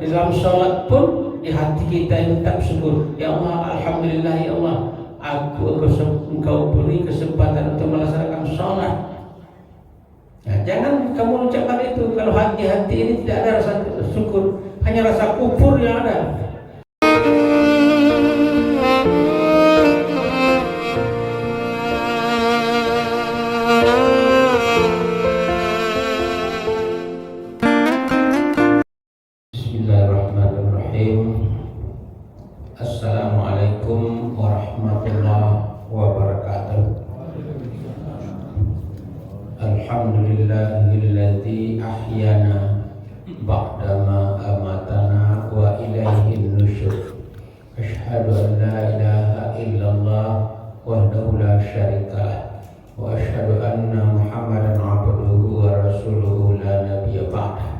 dalam sholat pun di hati kita ini tak syukur. Ya Allah, alhamdulillah ya Allah, engkau beri kesempatan untuk melaksanakan sholat. Nah, jangan kamu ucapkan itu kalau hati-hati ini tidak ada rasa syukur, hanya rasa kufur yang ada. Bismillahirrahmanirrahim. Assalamualaikum warahmatullahi wabarakatuh. Alhamdulillahilladzi ahyana ba'dama amatana wa ilaihin nusyur. Asyhadu an la ilaha illallah wahdahu la syarikalah wa asyhadu anna Muhammadan abduhu wa rasuluhu la nabiyya ba'dah.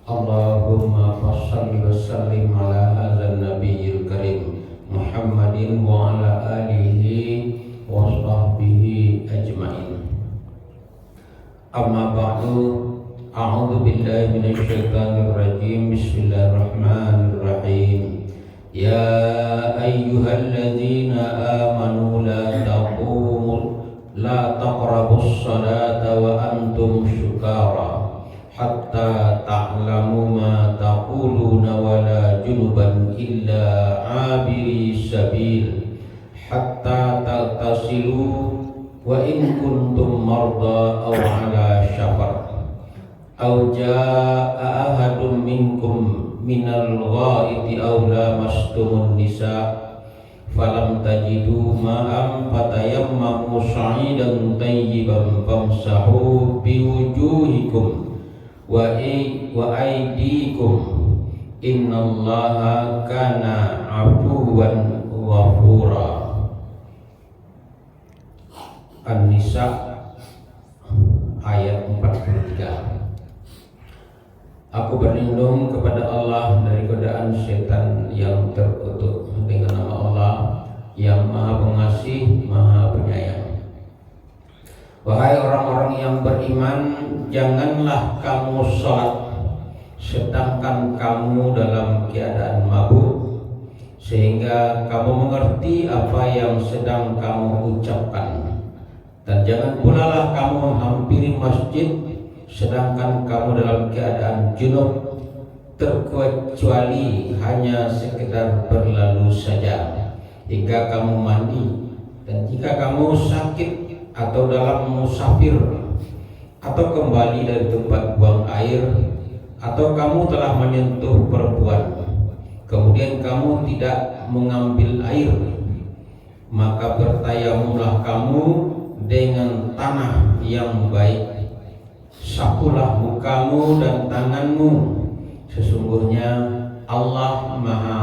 Allahumma fassalli wa sallim ala hadzal nabiyil karim Muhammadin wa ala alihi wa sahbihi ajmain. Amma ba'du, a'udzu billahi minasy syaithanir rajim. Bismillahirrahmanirrahim. Ya ayyuhalladzina amanu la taqrabus salata wa antum syukara hatta ta'lamu ma taquluna wa la junuban illa abiri sabil hatta taghtasilu wa in kuntum marda aw ala syafar aw jaa ahadun minkum minal ghaiti aw lamastumun nisa falam tajidu ma'am fatayammamu sa'idan tayyiban famsahu biwujuhikum wa aydikum innallaha kana afuwan ghafura. An-Nisa ayat 43. Aku berlindung kepada Allah dari godaan setan yang terkutuk dengan nama Allah yang Maha Pengasih, Maha Penyayang. Wahai orang-orang yang beriman, janganlah kamu sholat sedangkan kamu dalam keadaan mabuk, sehingga kamu mengerti apa yang sedang kamu ucapkan. Dan jangan pula lah kamu menghampiri masjid sedangkan kamu dalam keadaan junub, terkecuali hanya sekedar berlalu saja hingga kamu mandi. Dan jika kamu sakit atau dalam musafir atau kembali dari tempat buang air atau kamu telah menyentuh perempuan kemudian kamu tidak mengambil air, maka bertayamumlah kamu dengan tanah yang baik, sapulah mukamu dan tanganmu, sesungguhnya Allah Maha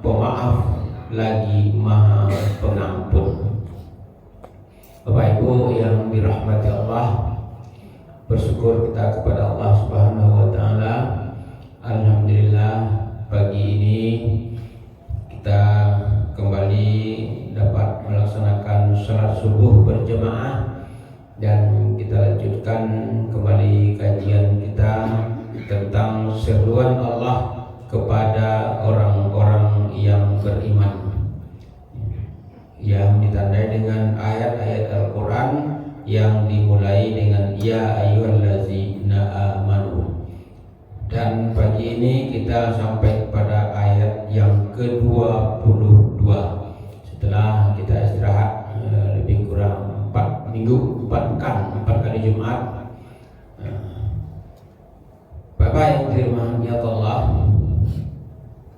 Pemaaf lagi Maha Pengampun. Bapak Ibu yang dirahmati Allah, bersyukur kita kepada Allah Subhanahu wa taala. Alhamdulillah pagi ini kita kembali dapat melaksanakan salat subuh berjamaah dan kita lanjutkan kembali kajian kita tentang seruan Allah kepada orang-orang yang beriman, yang ditandai dengan ayat-ayat Al-Quran yang dimulai dengan ya ayyuhallazina amanu. Dan pagi ini kita sampai pada ayat yang ke-22 setelah kita istirahat lebih kurang 4 minggu, 4 pekan, 4 kali Jumat. Bapak yang dirahmati Allah,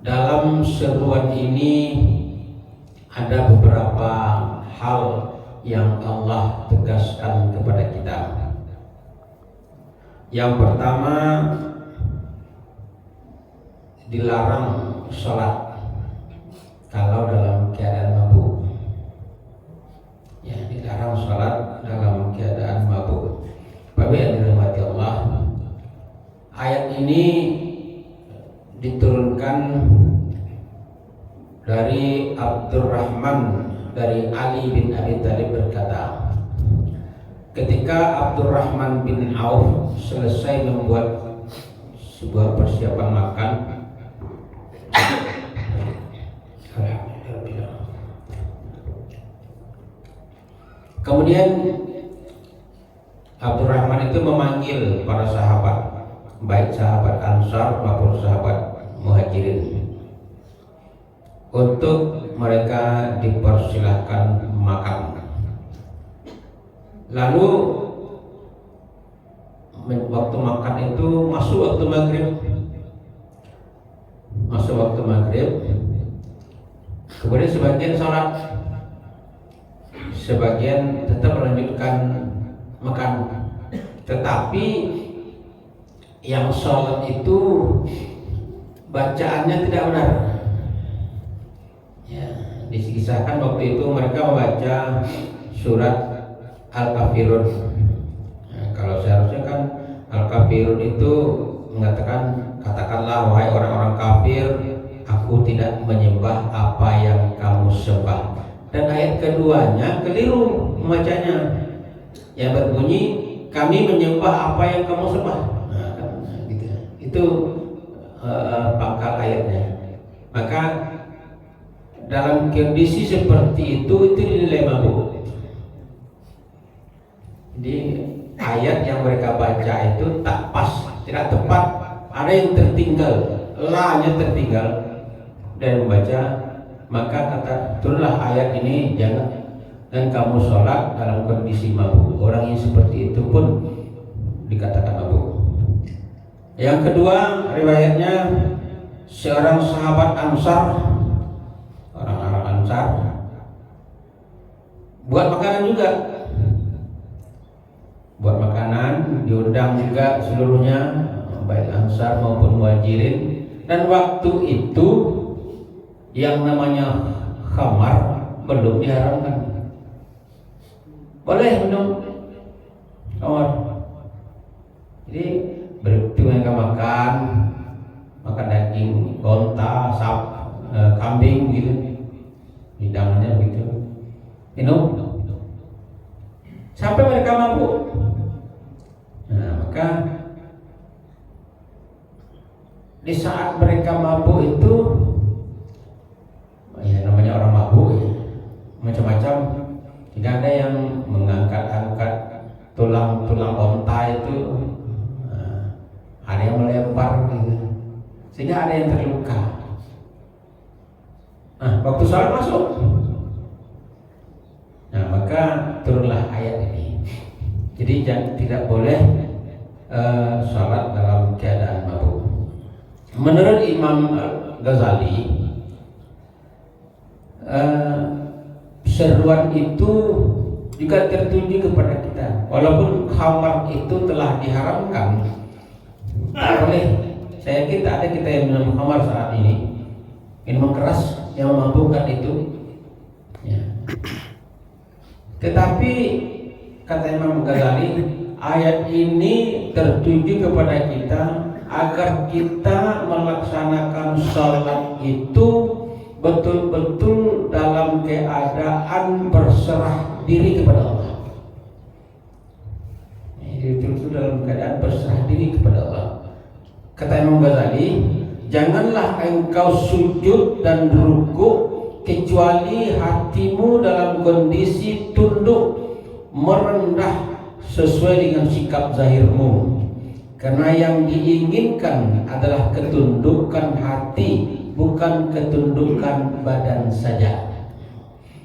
dalam seruan ini ada beberapa hal yang Allah tegaskan kepada kita. Yang pertama, dilarang sholat kalau dalam keadaan mabuk. Ya, dilarang sholat dalam keadaan mabuk. Bapak yang dirahmati Allah, ayat ini diturunkan dari Abdurrahman dari Ali bin Abi Thalib berkata, ketika Abdurrahman bin Auf selesai membuat sebuah persiapan makan, Kemudian Abdurrahman itu memanggil para sahabat, baik sahabat Ansar maupun sahabat Muhajirin, untuk mereka dipersilahkan makan. Lalu waktu makan itu masuk waktu maghrib. Kemudian sebagian sholat, sebagian tetap melanjutkan makan. Tetapi yang sholat itu bacaannya tidak benar. Ya, dikisahkan waktu itu mereka membaca surat Al-Kafirun. Nah, kalau seharusnya kan Al-Kafirun itu mengatakan, katakanlah wahai orang-orang kafir, aku tidak menyembah apa yang kamu sembah. Dan ayat keduanya keliru membacanya, yang berbunyi kami menyembah apa yang kamu sembah. Nah, gitu. Itu pangkal ayatnya. Maka dalam kondisi seperti itu dinilai mabuk. Jadi ayat yang mereka baca itu tak pas, tidak tepat, ada yang tertinggal, la-nya tertinggal dan membaca. Maka kata turunlah ayat ini, jangan dan kamu sholat dalam kondisi mabuk. Orang yang seperti itu pun dikatakan mabuk. Yang kedua, riwayatnya seorang sahabat Ansar, orang-orang Ansar buat makanan juga, diundang juga seluruhnya, baik Ansar maupun Muhajirin. Dan waktu itu yang namanya khamar belum diharamkan. Boleh minum khamar. Jadi begitu mereka makan daging onta, kambing gitu, hidangnya begitu, minum sampai mereka mabuk. Nah, maka di saat mereka mabuk itu, ya namanya orang mabuk ya, macam-macam. Tidak ada yang mengangkat-angkat tulang-tulang onta itu, ada yang melempar gitu, sehingga ada yang terluka. Nah, waktu sholat masuk. Nah, maka turunlah ayat ini. Jadi tidak boleh sholat dalam keadaan mabuk. Menurut Imam Ghazali, seruan itu juga tertuju kepada kita. Walaupun khamar itu telah diharamkan, boleh. Saya yakin tak ada kita yang minum khamar saat ini, minuman keras yang memabukkan itu ya. Tetapi kata Imam Ghazali, ayat ini tertuju kepada kita agar kita melaksanakan sholat itu betul-betul dalam keadaan berserah diri kepada Allah. Betul-betul dalam keadaan berserah diri kepada Allah. Kata Imam Ghazali, janganlah engkau sujud dan rukuk kecuali hatimu dalam kondisi tunduk merendah sesuai dengan sikap zahirmu. Karena yang diinginkan adalah ketundukan hati, bukan ketundukan badan saja.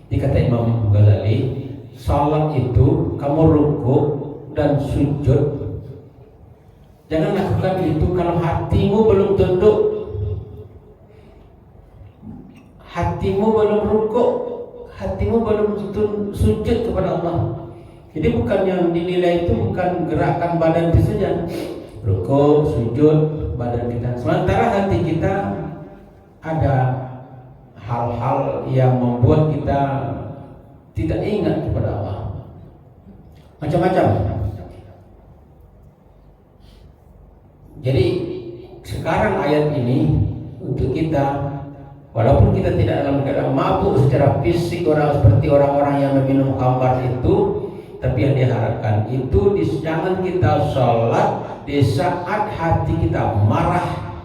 Dikata Imam Ghazali, salat itu kamu rukuk dan sujud, jangan lakukan itu kalau hatimu belum tunduk, hatimu belum rukuk, hatimu belum sujud kepada Allah. Jadi bukan yang dinilai itu bukan gerakan badan itu saja, rukuk, sujud, badan kita. Sementara hati kita ada hal-hal yang membuat kita tidak ingat kepada Allah, macam-macam. Jadi sekarang ayat ini untuk kita, walaupun kita tidak dalam keadaan mabuk secara fisik seperti orang-orang yang meminum khamar itu, tapi yang diharapkan itu jangan kita sholat di saat hati kita marah,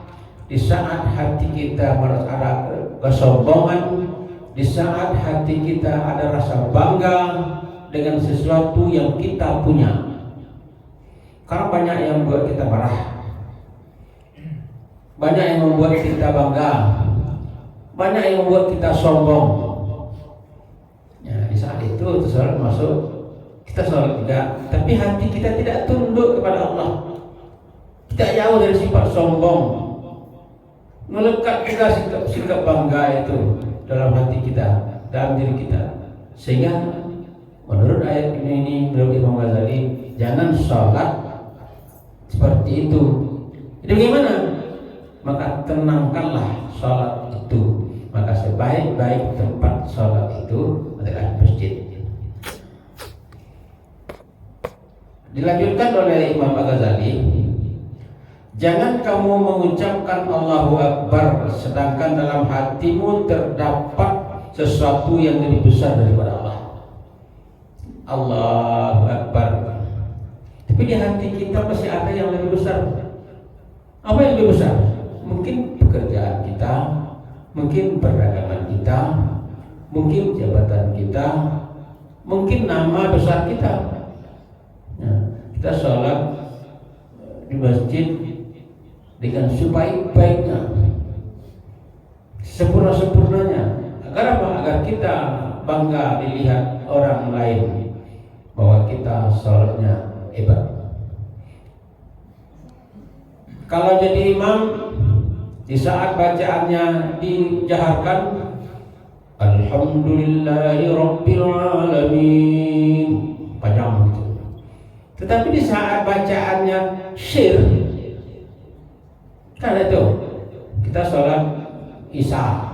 di saat hati kita merasa ada kesombongan, di saat hati kita ada rasa bangga dengan sesuatu yang kita punya. Karena banyak yang membuat kita marah, banyak yang membuat kita bangga, banyak yang membuat kita sombong. Ya, di saat itu sholat masuk, kita sholat juga, tapi hati kita tidak tunduk kepada Allah. Kita jauh dari sifat sombong, melekat juga sikap bangga itu dalam hati kita, dalam diri kita. Sehingga menurut ayat ini menurut Imam Ghazali, jangan sholat seperti itu. Jadi bagaimana? Maka tenangkanlah sholat itu. Maka sebaik-baik tempat sholat itu adalah masjid. Dilanjutkan oleh Imam Ghazali, jangan kamu mengucapkan Allahu Akbar sedangkan dalam hatimu terdapat sesuatu yang lebih besar daripada Allah. Allahu Akbar, tapi di hati kita masih ada yang lebih besar. Apa yang lebih besar? Mungkin pekerjaan kita, mungkin perdagangan kita, mungkin jabatan kita, mungkin nama besar kita. Nah, kita sholat di masjid dengan sebaik-baiknya, sempurna-sempurnanya. Agar apa? Agar kita bangga dilihat orang lain bahwa kita sholatnya hebat. Kalau jadi imam, di saat bacaannya dijaharkan, Alhamdulillahi Rabbil Alamin, panjang gitu. Tetapi di saat bacaannya syir, kan itu kita sholat isya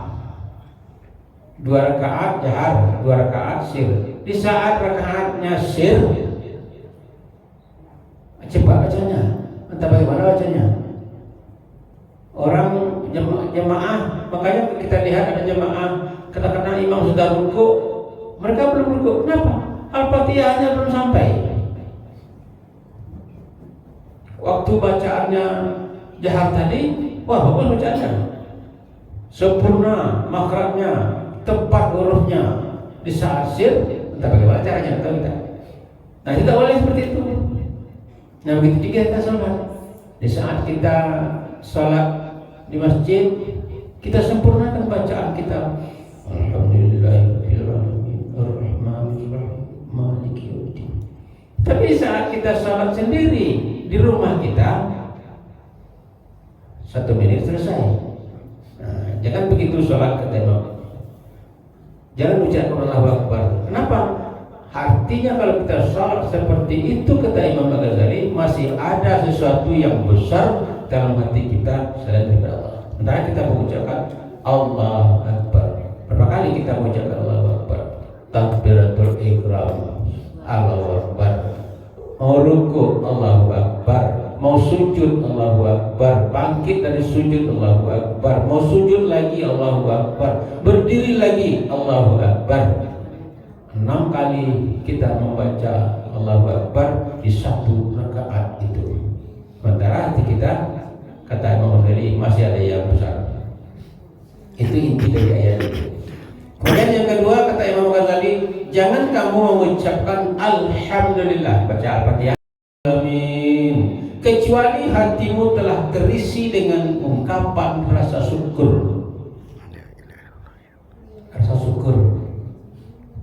2 rakaat jahar, 2 rakaat syir. Di saat rakaatnya syir, cepat bacanya, entah bagaimana bacanya. Orang jemaah, makanya kita lihat ada jemaah katakanlah imam sudah rukuk, mereka belum rukuk. Kenapa? Al-Fatihahnya belum sampai. Waktu bacaannya jahar tadi, wah bagus bacaannya, sempurna makhrajnya, tepat hurufnya. Di saat syir, entah bagaimana caranya, tahu kita. Nah, kita boleh seperti itu. Nah, begitu juga kita sholat. Di saat kita sholat di masjid, kita sempurnakan bacaan kita. Alhamdulillahirrahmanirrahim, ar-rahmanirrahim, maliki yaumiddin. Tapi saat kita sholat sendiri di rumah kita, 1 menit selesai. Nah, jangan begitu sholat kata Imam. Jangan ucapkan Allahu Akbar. Kenapa? Artinya kalau kita sholat seperti itu kata Imam Ghazali, masih ada sesuatu yang besar dalam hati kita selain daripada Allah. Sementara kita mengucapkan Allahu Akbar. Berapa kali kita mengucapkan Allahu Akbar? Takbiratul ihram, Allahu Akbar. Mau ruku, Allahu Akbar. Mau sujud, Allahu Akbar. Bangkit dari sujud, Allahu Akbar. Mau sujud lagi, Allahu Akbar. Berdiri lagi, Allahu Akbar. 6 kali kita membaca Allahu Akbar di 1 rakaat itu. Sementara hati kita, kata Imam Ghazali, masih ada yang besar. Itu inti dari ayat itu. Kemudian yang kedua kata Imam Ghazali, jangan kamu mengucapkan Alhamdulillah, baca Al-Fatihah, Amin, kecuali hatimu telah terisi dengan ungkapan rasa syukur. Rasa syukur.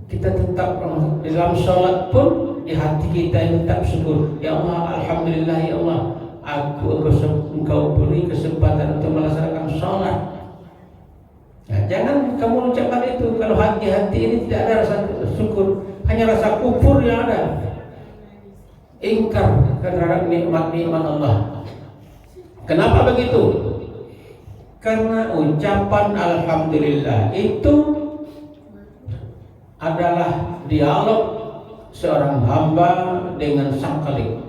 Kita tetap dalam sholat pun di hati kita yang tetap syukur. Ya Allah, Alhamdulillah ya Allah, Engkau beri kesempatan untuk melaksanakan sholat. Nah, jangan kamu ucapkan itu kalau hati-hati ini tidak ada rasa syukur, hanya rasa kufur yang ada, ingkar terhadap nikmat-nikmat Allah. Kenapa begitu? Karena ucapan Alhamdulillah itu adalah dialog seorang hamba dengan Sang Khalik.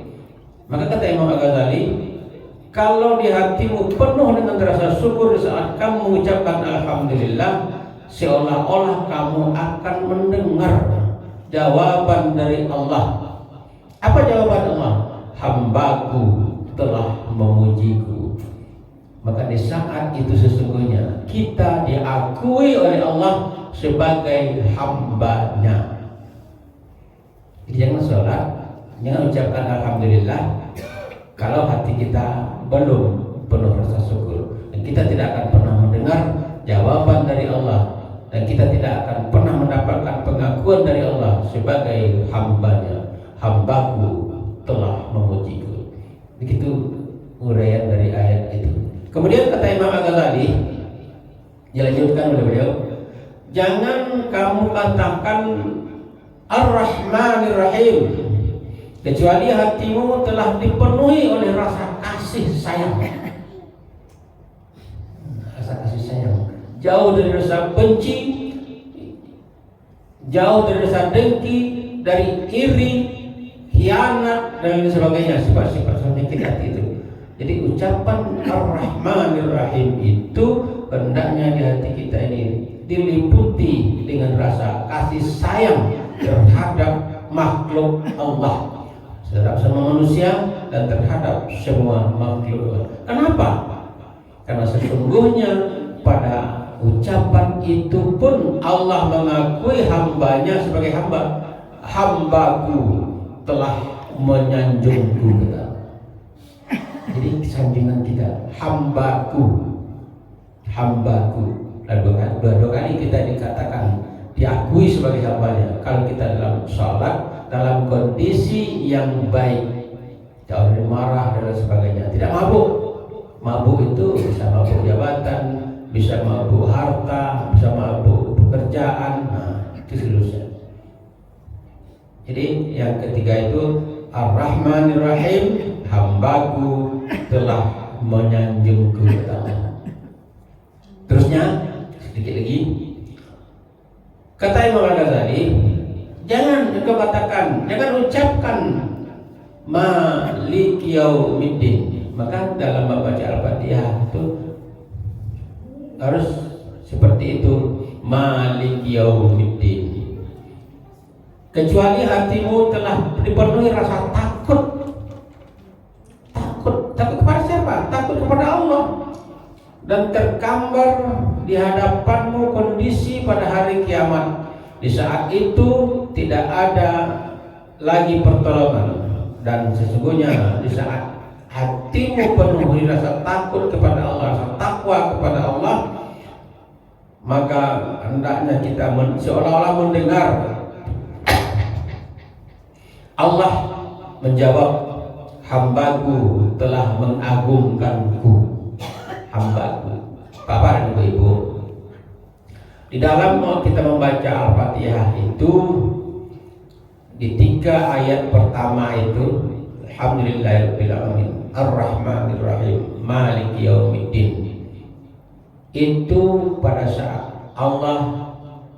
Maka kata Imam Ghazali, kalau di hatimu penuh dengan rasa syukur saat kamu mengucapkan Alhamdulillah, seolah-olah kamu akan mendengar jawaban dari Allah. Apa jawaban Allah? Hambaku telah memujiku, Maka di saat itu sesungguhnya kita diakui oleh Allah sebagai hambanya. Jadi jangan sholat, jangan ucapkan alhamdulillah kalau hati kita belum penuh rasa syukur, dan kita tidak akan pernah mendengar jawaban dari Allah, dan kita tidak akan pernah mendapatkan pengakuan dari Allah sebagai hambanya. Hambaku telah memujiku. Begitu uraian dari ayat itu. Kemudian kata Imam Al-Ghazali, dilanjutkan oleh beliau, jangan kamu katakan Ar-Rahmanir Rahim kecuali hatimu telah dipenuhi oleh rasa kasih sayang. Rasa kasih sayang, jauh dari rasa benci, jauh dari rasa dengki, dari iri, khianat dan lain sebagainya, sifat-sifat penyakit hati itu. Jadi ucapan Ar-Rahmanir Rahim itu hendaknya di hati kita ini diliputi dengan rasa kasih sayang terhadap makhluk Allah, terhadap semua manusia dan terhadap semua makhluk Allah. Kenapa? Karena sesungguhnya pada ucapan itu pun Allah mengakui hambanya sebagai hamba. Hambaku telah menyanjungku, kata. Jadi sanjungan kita, hambaku. Lalu dua kali kita dikatakan diakui sebagai hambanya. Kalau kita dalam sholat dalam kondisi yang baik, jauh dari marah dan sebagainya, tidak mabuk. Mabuk itu bisa mabuk jabatan, bisa mabuk harta, bisa mabuk pekerjaan, itu seterusnya. Jadi yang ketiga itu Ar-Rahmanir Rahim, hambaku telah menyanjungku. Terusnya sedikit lagi kata Imam Al-Ghazali, jangan engkau katakan, jangan ucapkan Malik Yaumiddin. Maka dalam membaca Al-Fatihah itu harus seperti itu, Malik Yaumiddin. Kecuali hatimu telah dipenuhi rasa takut. Takut kepada siapa? Takut kepada Allah. Dan tergambar di hadapanmu kondisi pada hari kiamat. Di saat itu tidak ada lagi pertolongan. Dan sesungguhnya di saat hatimu penuh rasa takut kepada Allah, rasa takwa kepada Allah, maka hendaknya kita seolah-olah mendengar Allah menjawab, hambaku telah mengagungkanku. Hambaku. Bapak dan Ibu, di dalam kita membaca Al-Fatihah itu di 3 ayat pertama itu, Alhamdulillahirabbil alamin, Ar-Rahmanir Rahim, Maliki Yaumiddin. Itu pada saat Allah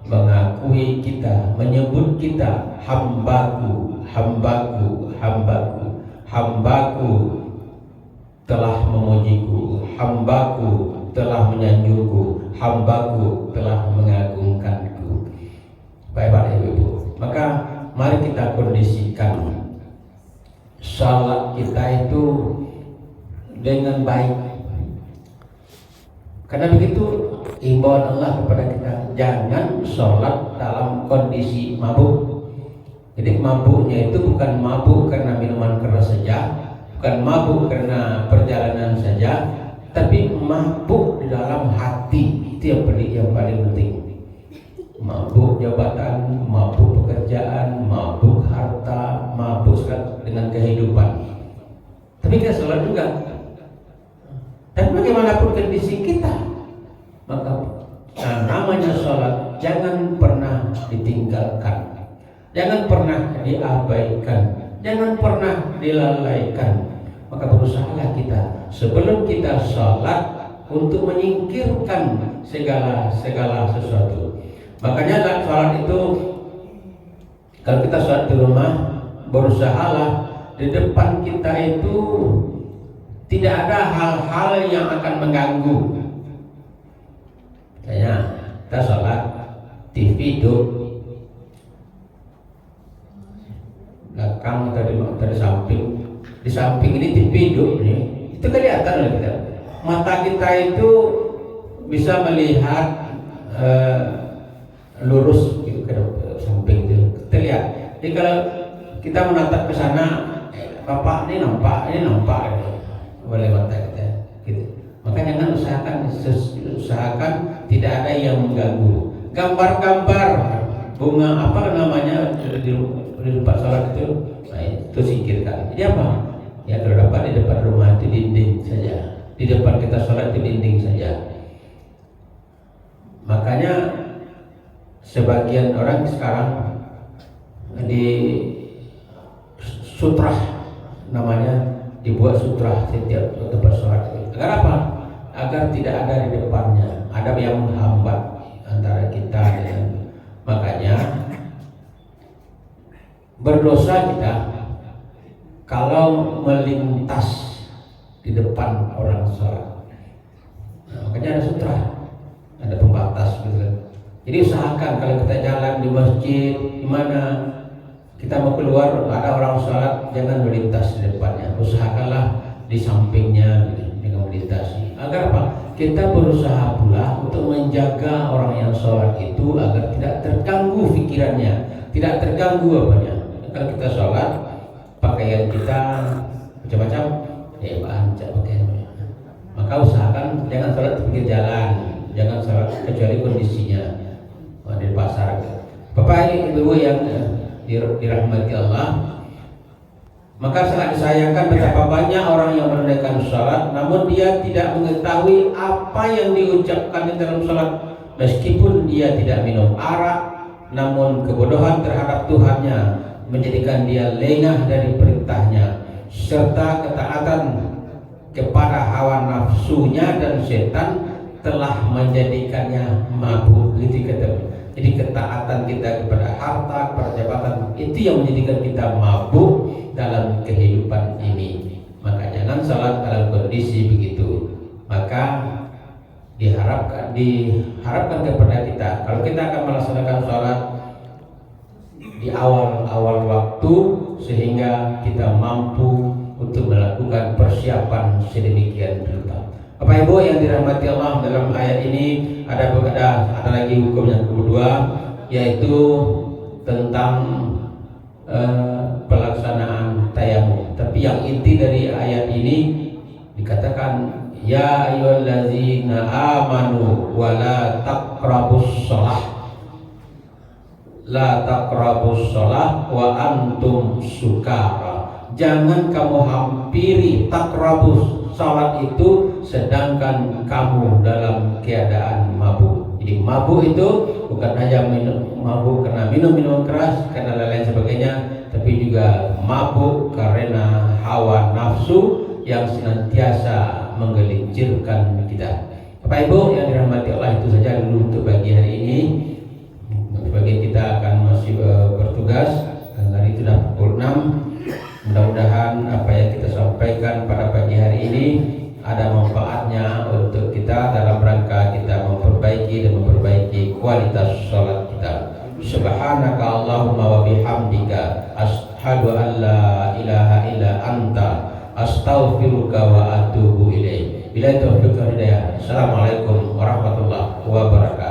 mengakui kita, menyebut kita hambaku, hambaku, hambaku, hambaku telah memujiku, hambaku telah menyanjungku, hambaku telah mengagungkanku. Baik-baik Ibu, maka mari kita kondisikan salat kita itu dengan baik. Karena begitu imbauan Allah kepada kita, jangan sholat dalam kondisi mabuk. Jadi mabuknya itu bukan mabuk karena minuman keras saja, bukan mabuk karena perjalanan saja, tapi mabuk di dalam hati. Itu yang paling penting. Mabuk jabatan, mabuk pekerjaan, mabuk harta, mabuk dengan kehidupan. Tapi kita sholat juga. Dan bagaimanapun kondisi kita, maka namanya sholat jangan pernah ditinggalkan, jangan pernah diabaikan, jangan pernah dilalaikan. Maka berusahalah kita sebelum kita sholat untuk menyingkirkan segala sesuatu. Makanya dalam sholat itu, kalau kita sholat di rumah, berusahalah di depan kita itu tidak ada hal-hal yang akan mengganggu. Misalnya kita sholat, TV hidup belakang atau di samping. Di samping ini TV hidup nih, itu kelihatan oleh kita. mata kita itu bisa melihat lurus gitu ke samping itu terlihat. Jadi kalau kita menatap ke sana, Bapak ini nampak gitu, oleh mata kita gitu. Maka jangan usahakan tidak ada yang mengganggu. Gambar-gambar bunga apa namanya di tempat sholat itu, nah, itu singkirkan. Jadi apa? Ya kalau dapat di depan rumah itu dinding saja, di depan kita sholat itu dinding saja. Makanya sebagian orang sekarang di sutra namanya, dibuat sutra setiap tempat sholat. Agar apa? Agar tidak ada di depannya, ada yang menghambat antara kita dengan. Makanya berdosa kita kalau melintas di depan orang sholat. Nah, makanya ada sutra, ada pembatas gitu kan. Jadi usahakan kalau kita jalan di masjid, di mana kita mau keluar ada orang sholat, jangan melintas di depannya. Usahakanlah di sampingnya gitu, dengan melintasi. Agar apa? Kita berusaha pula untuk menjaga orang yang sholat itu agar tidak terganggu pikirannya, tidak terganggu apanya. Kalau kita sholat, pakaian kita macam-macam, ya bancak pakaiannya. Maka usahakan jangan sholat di pinggir jalan, jangan sholat kecuali kondisinya di pasar. Bapak ibu yang dirahmati Allah, maka sangat disayangkan betapa banyak orang yang menunaikan sholat namun dia tidak mengetahui apa yang diucapkan di dalam sholat. Meskipun dia tidak minum arak, namun kebodohan terhadap Tuhannya menjadikan dia lengah dari perintahnya, serta ketaatan kepada hawa nafsunya dan setan telah menjadikannya mabuk. Gitu kata. Jadi ketaatan kita kepada harta, kepada jabatan, itu yang menjadikan kita mabuk dalam kehidupan ini. Maka jangan salat dalam kondisi begitu. Maka diharapkan kepada kita, kalau kita akan melaksanakan salat di awal waktu, sehingga kita mampu untuk melakukan persiapan sedemikian rupa. Bapak Ibu yang dirahmati Allah, dalam ayat ini ada lagi hukum yang kedua, yaitu tentang pelaksanaan tayamum. Tapi yang inti dari ayat ini dikatakan, ya ayyuhallazina amanu wa la taqrabus shalah wa antum sukara. Jangan kamu hampiri takrabus salat itu sedangkan kamu dalam keadaan mabuk. Jadi mabuk itu bukan hanya mabuk karena minum minuman keras, karena lain-lain sebagainya, tapi juga mabuk karena hawa nafsu yang senantiasa menggelincirkan kita. Bapak Ibu yang dirahmati Allah, itu saja dulu untuk pagi hari ini. Bagi kita akan masih bertugas, hari itu sudah pukul 6. Mudah-mudahan apa yang kita sampaikan pada pagi hari ini ada manfaatnya untuk kita dalam rangka kita memperbaiki kualitas sholat kita. Subhanaka Allahumma wa bihamdika asyhadu an la ilaha illa anta astaghfiruka wa atubu ilaik. Bila taufiq wa hidayah. Assalamualaikum warahmatullahi wabarakatuh.